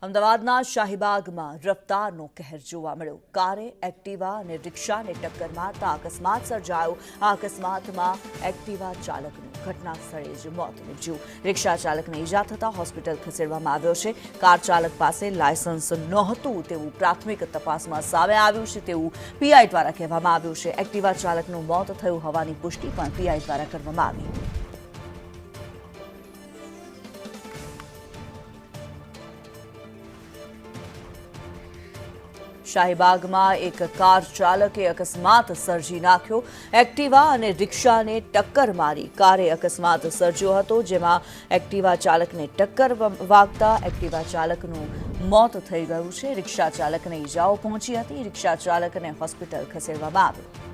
અમદાવાદના શાહીબાગમાં રફતારનો કહેર જોવા મળ્યો। કારે એક્ટિવા અને રિક્ષાને ટક્કર મારતા અકસ્માત સર્જાયો। આ અકસ્માતમાં એક્ટિવા ચાલકનું ઘટના સ્થળે જ મોત નીપજ્યું। રિક્ષા ચાલકને ઈજા થતા હોસ્પિટલ ખસેડવામાં આવ્યો છે। કાર ચાલક પાસે લાયસન્સ નહોતું તેવું પ્રાથમિક તપાસમાં સામે આવ્યું છે તેવું પીઆઈ દ્વારા કહેવામાં આવ્યું છે। એક્ટિવા ચાલકનું મોત થયું હોવાની પુષ્ટિ પણ પીઆઈ દ્વારા કરવામાં આવી। શાહીબાગમાં એક કાર ચાલકે અકસ્માત સર્જી નાખ્યો। એક્ટિવા અને રિક્ષાને ટક્કર મારી કારે અકસ્માત સર્જ્યો હતો, જેમાં એક્ટિવા ચાલકને ટક્કર વાગતા એક્ટિવા ચાલકનું મોત થઈ ગયું છે। રિક્ષા ચાલકને ઈજાઓ પહોંચી હતી। રિક્ષા ચાલકને હોસ્પિટલ ખસેડવામાં આવ્યો।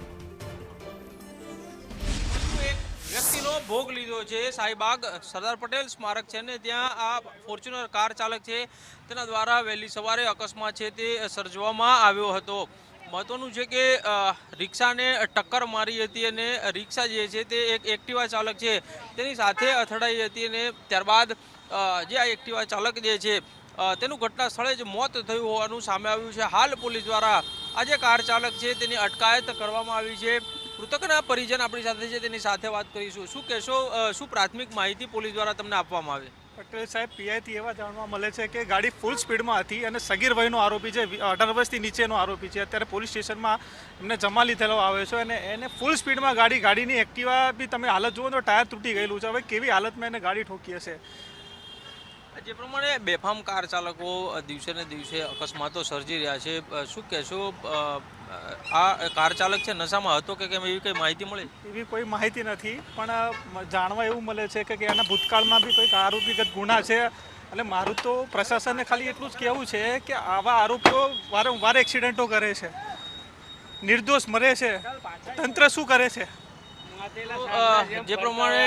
વ્યક્તિનો ભોગ લીધો છે। શાહીબાગ સરદાર પટેલ સ્મારક છે ને ત્યાં આ ફોર્ચ્યુનર કાર ચાલક છે તેના દ્વારા વહેલી સવારે અકસ્માત છે તે સર્જવામાં આવ્યો હતો। મહત્વનું છે કે રિક્ષાને ટક્કર મારી હતી અને રિક્ષા જે છે તે એક એક્ટિવા ચાલક છે તેની સાથે અથડાઈ હતી અને ત્યારબાદ જે આ એક્ટિવા ચાલક જે છે તેનું ઘટના સ્થળે જ મોત થયું હોવાનું સામે આવ્યું છે। હાલ પોલીસ દ્વારા આ જે કાર ચાલક છે તેની અટકાયત કરવામાં આવી છે। મૃતકના પરિજન આપણી સાથે છે, તેની સાથે વાત કરીશું। શું કહેશો, શું પ્રાથમિક માહિતી પોલીસ દ્વારા તમને આપવામાં આવી? પટેલ સાહેબ, પીઆઈથી એવા જાણવા મળે છે કે ગાડી ફૂલ સ્પીડમાં હતી અને સગીર વયનો આરોપી છે, 18 વર્ષથી નીચેનો આરોપી છે। અત્યારે પોલીસ સ્ટેશનમાં એમને જમા લીધેલો આવે છે અને એને ફૂલ સ્પીડમાં ગાડીની એક્ટિવા બી તમે હાલત જુઓ તો ટાયર તૂટી ગયેલું છે। હવે કેવી હાલતમાં એને ગાડી ઠોકી હશે? જે પ્રમાણે બેફામ કાર ચાલકો દિવસે ને દિવસે અકસ્માતો સર્જી રહ્યા છે, શું કહેશો, આ કાર ચાલક છે નશામાં હતો કે કેમ, એવી કઈ માહિતી મળી? એવી કોઈ માહિતી નથી, પણ જાણવા એવું મળે છે કે એના ભૂતકાળમાં બી કોઈક આરોપીગત ગુના છે। એટલે મારું તો પ્રશાસનને ખાલી એટલું જ કહેવું છે કે આવા આરોપીઓ વારંવાર એક્સિડન્ટો કરે છે, નિર્દોષ મરે છે, તંત્ર શું કરે છે? જે પ્રમાણે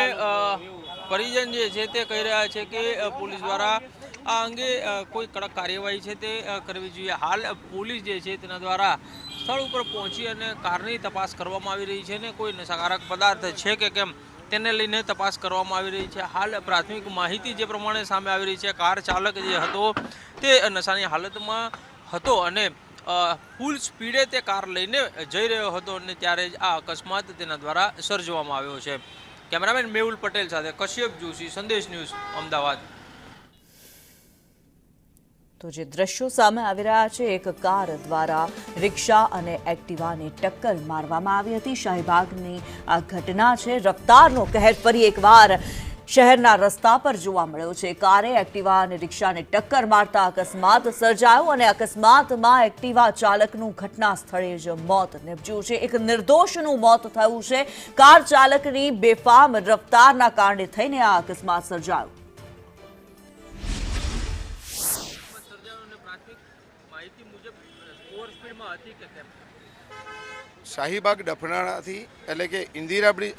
પરિજન જે છે તે કહી રહ્યા છે કે પોલીસ દ્વારા આ અંગે કોઈ કડક કાર્યવાહી છે તે કરવી જોઈએ। હાલ પોલીસ જે છે તેના દ્વારા સ્થળ ઉપર પહોંચી અને કારની તપાસ કરવામાં આવી રહી છે ને કોઈ નશાકારક પદાર્થ છે કે કેમ તેને લઈને તપાસ કરવામાં આવી રહી છે। હાલ પ્રાથમિક માહિતી જે પ્રમાણે સામે આવી રહી છે, કાર ચાલક જે હતો તે નશાની હાલતમાં હતો અને ફૂલ સ્પીડે તે કાર લઈને જઈ રહ્યો હતો અને ત્યારે જ આ અકસ્માત તેના દ્વારા સર્જવામાં આવ્યો છે। કેમેરામેન મેહુલ પટેલ સાથે કશ્યપ જોશી, સંદેશ ન્યૂઝ, અમદાવાદ। તો જે દ્રશ્યો સામે આવી રહ્યા છે, એક કાર દ્વારા રિક્ષા અને એક્ટિવાને ટક્કર મારવામાં આવી હતી। શાહીબાગની આ ઘટના છે। રફતારનો કહેર ફરી એકવાર શહેરના રસ્તા પર જોવા મળ્યો છે। કારે એક્ટિવા અને રિક્ષાને ટક્કર મારતા અકસ્માત સર્જાયો અને અકસ્માતમાં એક્ટિવા ચાલકનું ઘટના સ્થળે જ મોત નીપજ્યું છે। એક નિર્દોષનું મોત થયું છે। કાર ચાલકની બેફામ રફતારના કારણે થઈને આ અકસ્માત સર્જાયો। શાહીબાગ ડફનાળાથી એટલે કે ઇન્દિરા બ્રિજ,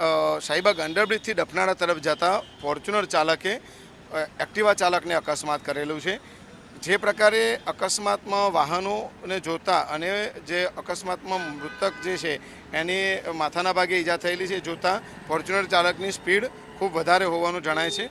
શાહીબાગ અંડરબ્રિજથી ડફનાળા તરફ જતા ફોર્ચ્યુનર ચાલકે એક્ટિવા ચાલકને અકસ્માત કરેલું છે। જે પ્રકારે અકસ્માતમાં વાહનોને જોતા અને જે અકસ્માતમાં મૃતક જે છે એની માથાના ભાગે ઈજા થયેલી છે જોતા ફોર્ચ્યુનર ચાલકની સ્પીડ ખૂબ વધારે હોવાનું જણાય છે।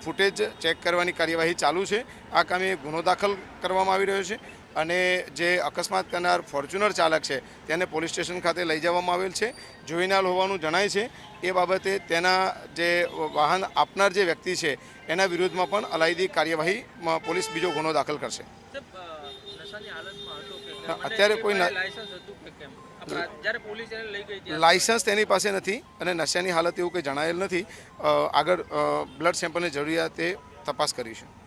ફૂટેજ ચેક કરવાની કાર્યવાહી ચાલુ છે। આ કામે ગુનો દાખલ કરવામાં આવી રહ્યો છે અને જે અકસ્માત કરનાર ફોર્ચ્યુનર ચાલક છે તેને પોલીસ સ્ટેશન ખાતે લઈ જવામાં આવેલ છે। જુવેનાઇલ હોવાનું જણાય છે। એ બાબતે તેના જે વાહન આપનાર જે વ્યક્તિ છે એના વિરુદ્ધમાં પણ અલાયદી કાર્યવાહીમાં પોલીસ બીજો ગુનો દાખલ કરશે। અત્યારે કોઈ લાયસન્સ તેની પાસે નથી અને નશાની હાલત એવું કંઈ જણાયેલ નથી। આગળ બ્લડ સેમ્પલની જરૂરિયાતે તપાસ કરીશું।